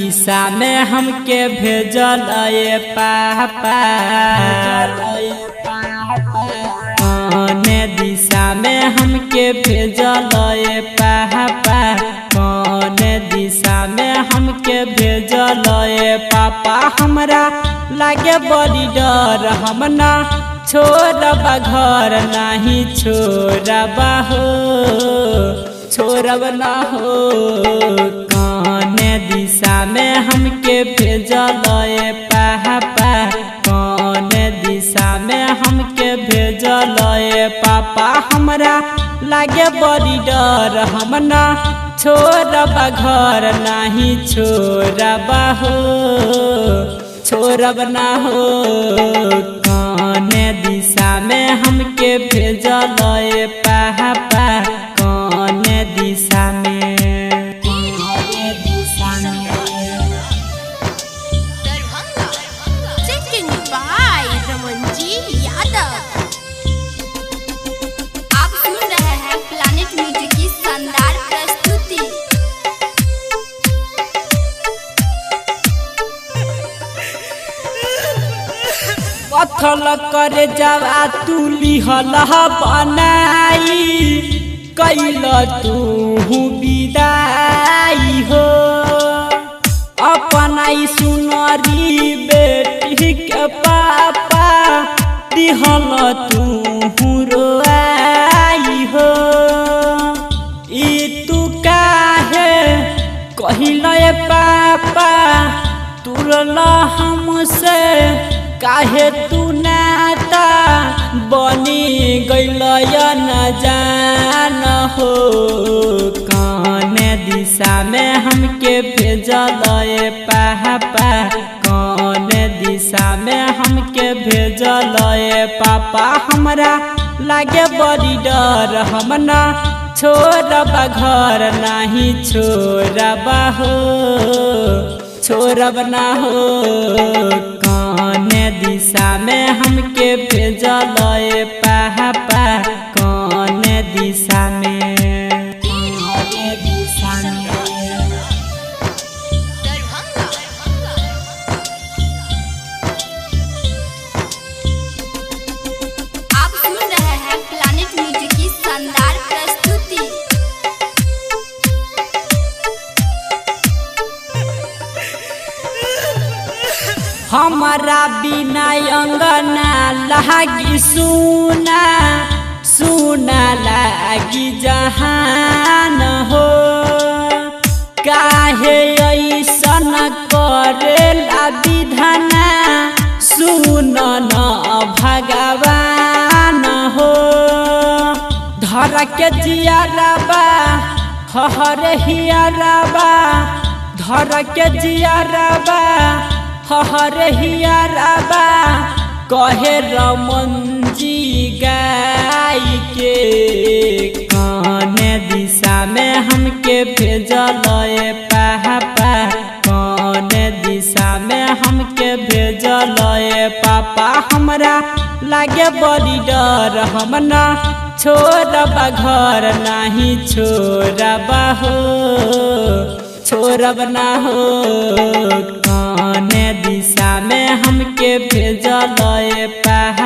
दिशा में हमके भेजल ये पापा, कौन दिशा में हमके भेजल ये पापा, कौन दिशा में हमके भेजल ये पापा। हमरा लागे बड़ी डर, हम ना छोड़बा घर नहीं छोड़बा हो, छोड़ब ना हो। कौन दिशा में हमके भेजल ये पापा, कौन दिशा में हमके भेजल ये पापा। हमरा लागे बड़ी डर, हम ना छोड़बा घर नहीं छोड़बा हो, छोड़ब ना हो। कौन दिशा में हमके भेजल ये पापा, कौन दिशा में, आप सुन रहे हैं प्लैनेट म्यूजिक की शानदार प्रस्तुति। पत्थल कर जवा तू लिहल बनाई, कैल तू विदाई हो। अपनाई सुनरी बेटी के पापा, दिहल तू रोआई हो। ई तू काहे कहिल पापा, तुरल हमसे काहे तू नाता, बनी गइल न जान हो। कौन दिशा में हमके भेजल ये पापा, कौन दिशा में हमके भेजल ये पापा। हमरा लागे बड़ी डर, हम ना छोड़बा घर नहीं छोड़बा हो, छोड़ब ना हो। कौन दिशा में हमके भेजल ये पापा, कौन दिशा में, आप सुन रहे हैं प्लैनेट म्यूजिक की शानदार प्रस्तुति। हमारा बिना अंगना लागी सुना, सुना लागी जहान हो। काहे ऐसन करेला विधाना, सुन न भगवान हो। धर के जियारबा हर हियारबा, धर के जियारबा हर हियारबा, कहे रमन जी गाय के। कौन दिशा में हमके भेजल ये पापा, कौन दिशा में हमके भेजल ये पापा। हमरा लागे बड़ी डर, हम ना छोड़बा घर नहीं छोड़बा हो, छोड़ब ना हो। कौन दिशा में हमके भेजल ये पापा,